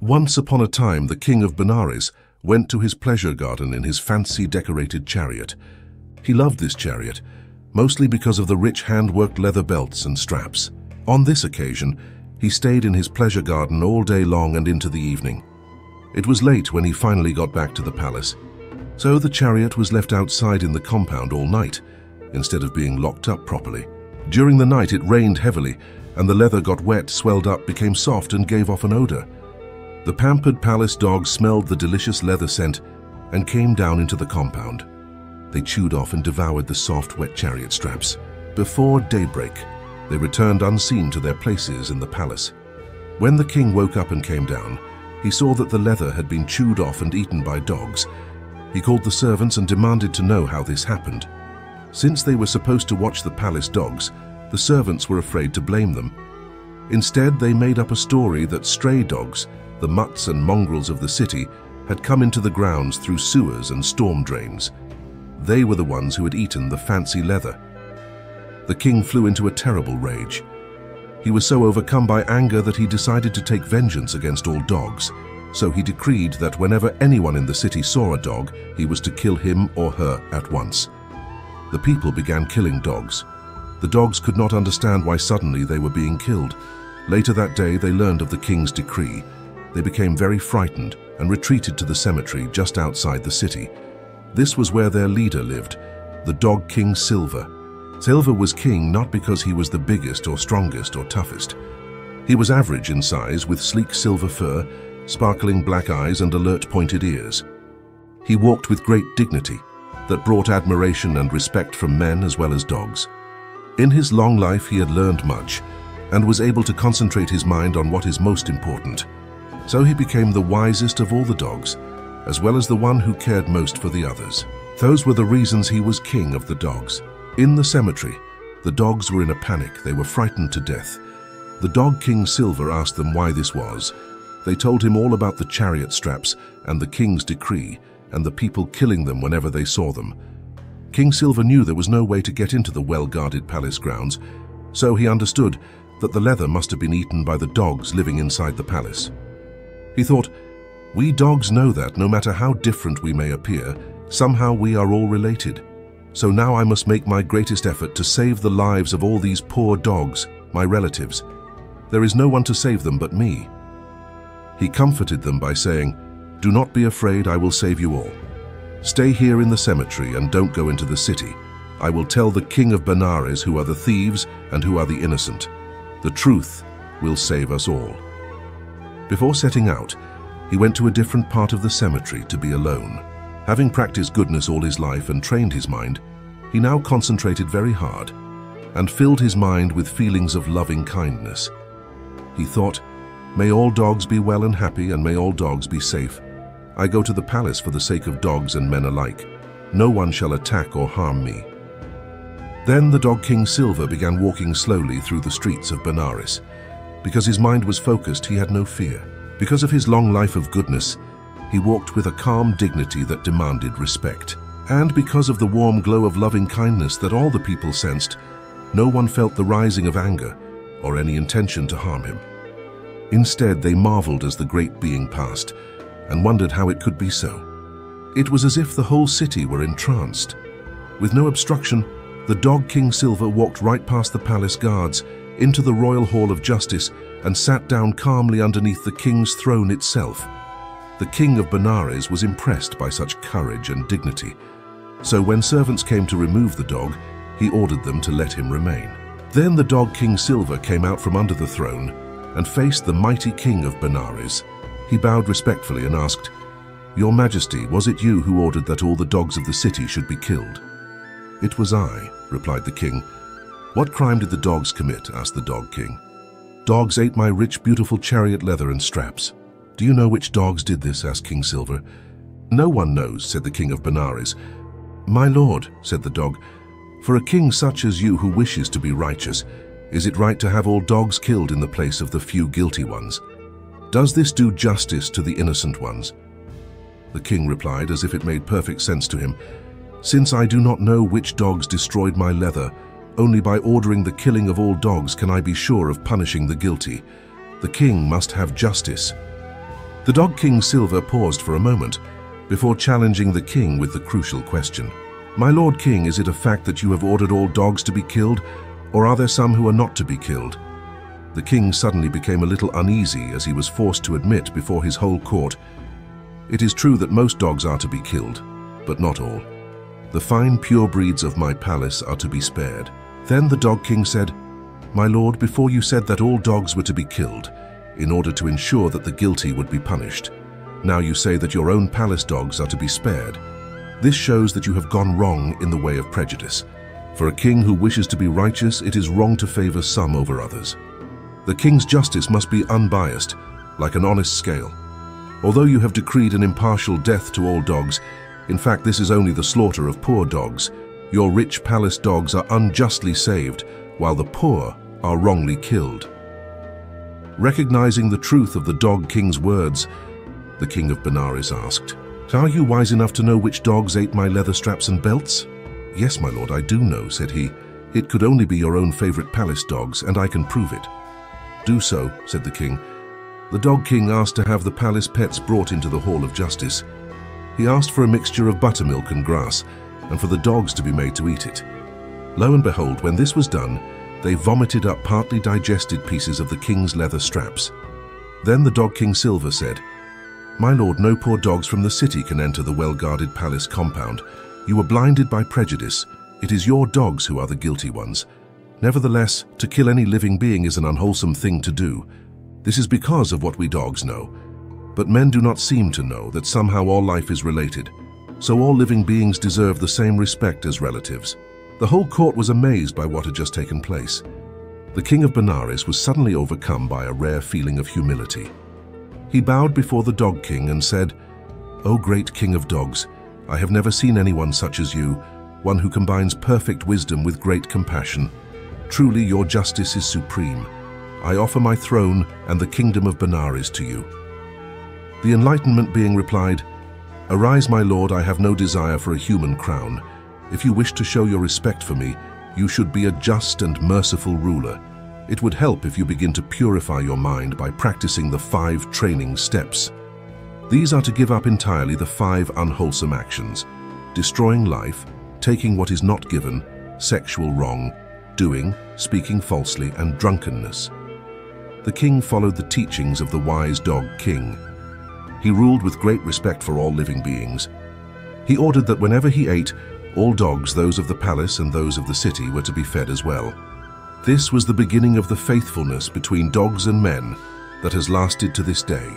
Once upon a time, the King of Benares went to his pleasure garden in his fancy decorated chariot. He loved this chariot, mostly because of the rich hand-worked leather belts and straps. On this occasion, he stayed in his pleasure garden all day long and into the evening. It was late when he finally got back to the palace, so the chariot was left outside in the compound all night, instead of being locked up properly. During the night it rained heavily, and the leather got wet, swelled up, became soft and gave off an odor. The pampered palace dogs smelled the delicious leather scent and came down into the compound. They chewed off and devoured the soft, wet chariot straps. Before daybreak, they returned unseen to their places in the palace. When the king woke up and came down, he saw that the leather had been chewed off and eaten by dogs. He called the servants and demanded to know how this happened. Since they were supposed to watch the palace dogs, the servants were afraid to blame them. Instead, they made up a story that stray dogs, the mutts and mongrels of the city, had come into the grounds through sewers and storm drains. They were the ones who had eaten the fancy leather. The king flew into a terrible rage. He was so overcome by anger that he decided to take vengeance against all dogs. So he decreed that whenever anyone in the city saw a dog, he was to kill him or her at once. The people began killing dogs. The dogs could not understand why suddenly they were being killed. Later that day, they learned of the king's decree. They became very frightened and retreated to the cemetery just outside the city. This was where their leader lived, the dog king Silver. Silver was king not because he was the biggest or strongest or toughest. He was average in size, with sleek silver fur, sparkling black eyes and alert pointed ears. He walked with great dignity that brought admiration and respect from men as well as dogs. In his long life he had learned much and was able to concentrate his mind on what is most important. So he became the wisest of all the dogs, as well as the one who cared most for the others. Those were the reasons he was king of the dogs. In the cemetery, the dogs were in a panic. They were frightened to death. The dog king Silver asked them why this was. They told him all about the chariot straps and the king's decree and the people killing them whenever they saw them. King Silver knew there was no way to get into the well-guarded palace grounds, so he understood that the leather must have been eaten by the dogs living inside the palace. He thought, we dogs know that no matter how different we may appear, somehow we are all related. So now I must make my greatest effort to save the lives of all these poor dogs, my relatives. There is no one to save them but me. He comforted them by saying, do not be afraid, I will save you all. Stay here in the cemetery and don't go into the city. I will tell the King of Benares who are the thieves and who are the innocent. The truth will save us all. Before setting out, he went to a different part of the cemetery to be alone. Having practiced goodness all his life and trained his mind, he now concentrated very hard and filled his mind with feelings of loving kindness. He thought, may all dogs be well and happy, and may all dogs be safe. I go to the palace for the sake of dogs and men alike. No one shall attack or harm me. Then the dog king Silver began walking slowly through the streets of Benares. Because his mind was focused, he had no fear. Because of his long life of goodness, he walked with a calm dignity that demanded respect. And because of the warm glow of loving kindness that all the people sensed, no one felt the rising of anger or any intention to harm him. Instead, they marveled as the great being passed and wondered how it could be so. It was as if the whole city were entranced. With no obstruction, the dog king Silver walked right past the palace guards into the royal hall of justice and sat down calmly underneath the king's throne itself. The King of Benares was impressed by such courage and dignity. So when servants came to remove the dog, he ordered them to let him remain. Then the dog king Silver came out from under the throne and faced the mighty King of Benares. He bowed respectfully and asked, Your Majesty, was it you who ordered that all the dogs of the city should be killed? It was I, replied the king. What crime did the dogs commit? Asked the dog king. Dogs ate my rich, beautiful chariot leather and straps. Do you know which dogs did this? Asked King Silver. No one knows, said the King of Benares. My lord, said the dog, for a king such as you who wishes to be righteous, is it right to have all dogs killed in the place of the few guilty ones? Does this do justice to the innocent ones? The king replied, as if it made perfect sense to him, Since I do not know which dogs destroyed my leather, only by ordering the killing of all dogs can I be sure of punishing the guilty. The king must have justice. The Dog King Silver paused for a moment before challenging the king with the crucial question. "My Lord King, is it a fact that you have ordered all dogs to be killed, or are there some who are not to be killed?" The king suddenly became a little uneasy as he was forced to admit before his whole court, "It is true that most dogs are to be killed, but not all. The fine pure breeds of my palace are to be spared." Then the Dog King said, "My lord, before you said that all dogs were to be killed, in order to ensure that the guilty would be punished. Now you say that your own palace dogs are to be spared. This shows that you have gone wrong in the way of prejudice. For a king who wishes to be righteous, it is wrong to favor some over others. The king's justice must be unbiased, like an honest scale. Although you have decreed an impartial death to all dogs, in fact this is only the slaughter of poor dogs. Your rich palace dogs are unjustly saved, while the poor are wrongly killed." Recognizing the truth of the Dog King's words, the King of Benares asked, "Are you wise enough to know which dogs ate my leather straps and belts?" "Yes, my lord, I do know," said he. "It could only be your own favorite palace dogs, and I can prove it." "Do so," said the king. The Dog King asked to have the palace pets brought into the Hall of Justice. He asked for a mixture of buttermilk and grass, and for the dogs to be made to eat it. Lo and behold, when this was done, they vomited up partly digested pieces of the king's leather straps. Then the Dog King Silver said, "My lord, no poor dogs from the city can enter the well-guarded palace compound. You were blinded by prejudice. It is your dogs who are the guilty ones. Nevertheless, to kill any living being is an unwholesome thing to do. This is because of what we dogs know. But men do not seem to know that somehow all life is related. So all living beings deserve the same respect as relatives." The whole court was amazed by what had just taken place. The King of Benares was suddenly overcome by a rare feeling of humility. He bowed before the Dog King and said, "O great King of Dogs, I have never seen anyone such as you, one who combines perfect wisdom with great compassion. Truly your justice is supreme. I offer my throne and the kingdom of Benares to you." The enlightenment being replied, "Arise, my lord, I have no desire for a human crown. If you wish to show your respect for me, you should be a just and merciful ruler. It would help if you begin to purify your mind by practicing the 5 training steps. These are to give up entirely the 5 unwholesome actions: destroying life, taking what is not given, sexual wrong, doing, speaking falsely, and drunkenness." The king followed the teachings of the wise Dog King. He ruled with great respect for all living beings. He ordered that whenever he ate, all dogs, those of the palace and those of the city, were to be fed as well. This was the beginning of the faithfulness between dogs and men that has lasted to this day.